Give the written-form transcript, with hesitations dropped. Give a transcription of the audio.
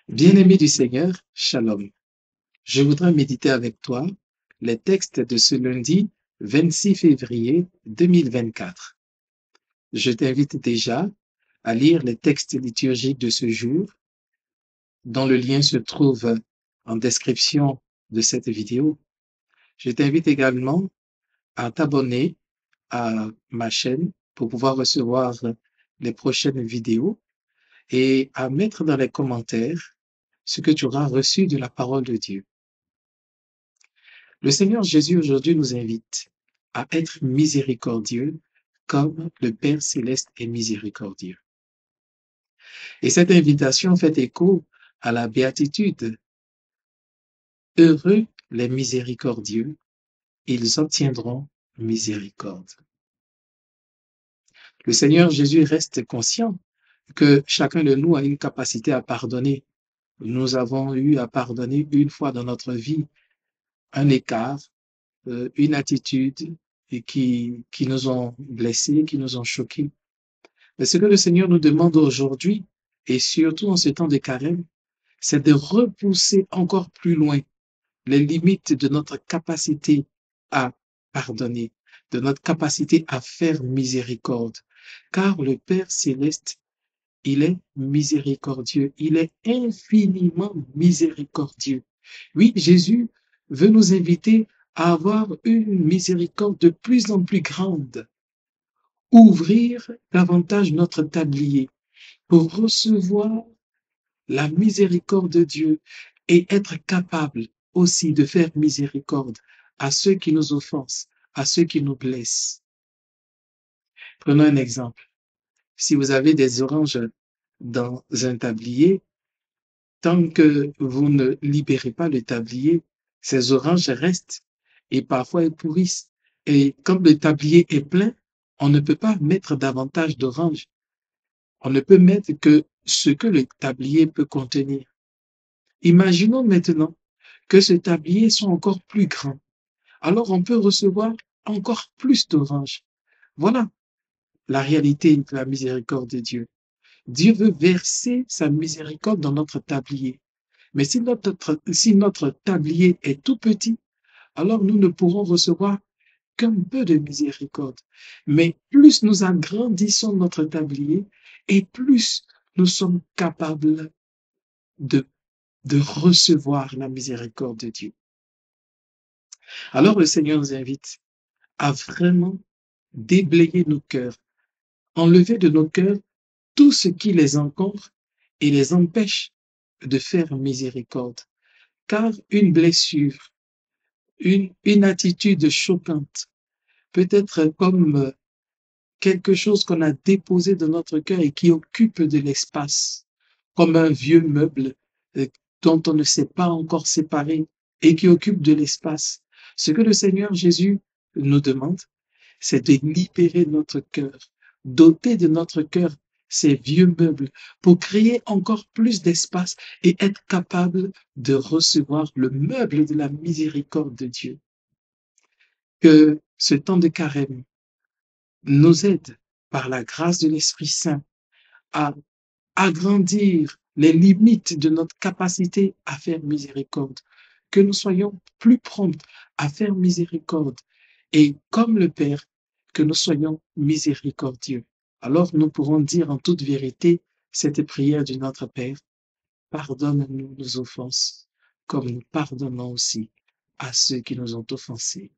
Bien-aimé du Seigneur, Shalom. Je voudrais méditer avec toi les textes de ce lundi 26 février 2024. Je t'invite déjà à lire les textes liturgiques de ce jour, dont le lien se trouve en description de cette vidéo. Je t'invite également à t'abonner à ma chaîne pour pouvoir recevoir les prochaines vidéos et à mettre dans les commentaires ce que tu auras reçu de la parole de Dieu. Le Seigneur Jésus aujourd'hui nous invite à être miséricordieux comme le Père céleste est miséricordieux. Et cette invitation fait écho à la béatitude. Heureux les miséricordieux, ils obtiendront miséricorde. Le Seigneur Jésus reste conscient que chacun de nous a une capacité à pardonner. Nous avons eu à pardonner une fois dans notre vie un écart, une attitude qui nous ont blessés, qui nous ont choqués. Mais ce que le Seigneur nous demande aujourd'hui, et surtout en ce temps de carême, c'est de repousser encore plus loin les limites de notre capacité à pardonner, de notre capacité à faire miséricorde. Car le Père céleste, il est miséricordieux, il est infiniment miséricordieux. Oui, Jésus veut nous inviter à avoir une miséricorde de plus en plus grande, ouvrir davantage notre tablier pour recevoir la miséricorde de Dieu et être capable aussi de faire miséricorde à ceux qui nous offensent, à ceux qui nous blessent. Prenons un exemple. Si vous avez des oranges dans un tablier, tant que vous ne libérez pas le tablier, ces oranges restent et parfois elles pourrissent. Et quand le tablier est plein, on ne peut pas mettre davantage d'oranges. On ne peut mettre que ce que le tablier peut contenir. Imaginons maintenant que ce tablier soit encore plus grand. Alors on peut recevoir encore plus d'oranges. Voilà la réalité de la miséricorde de Dieu. Dieu veut verser sa miséricorde dans notre tablier. Mais si notre tablier est tout petit, alors nous ne pourrons recevoir qu'un peu de miséricorde. Mais plus nous agrandissons notre tablier et plus nous sommes capables de, de recevoir la miséricorde de Dieu. Alors le Seigneur nous invite à vraiment déblayer nos cœurs, enlever de nos cœurs tout ce qui les encombre et les empêche de faire miséricorde. Car une blessure, une attitude choquante peut être comme quelque chose qu'on a déposé dans notre cœur et qui occupe de l'espace, comme un vieux meuble euh, dont on ne s'est pas encore séparé et qui occupe de l'espace. Ce que le Seigneur Jésus nous demande, c'est de libérer notre cœur, doter de notre cœur ces vieux meubles pour créer encore plus d'espace et être capable de recevoir le meuble de la miséricorde de Dieu. Que ce temps de carême nous aide par la grâce de l'Esprit Saint à agrandir les limites de notre capacité à faire miséricorde, que nous soyons plus prompts à faire miséricorde et comme le Père, que nous soyons miséricordieux. Alors nous pourrons dire en toute vérité cette prière du Notre Père, pardonne-nous nos offenses, comme nous pardonnons aussi à ceux qui nous ont offensés.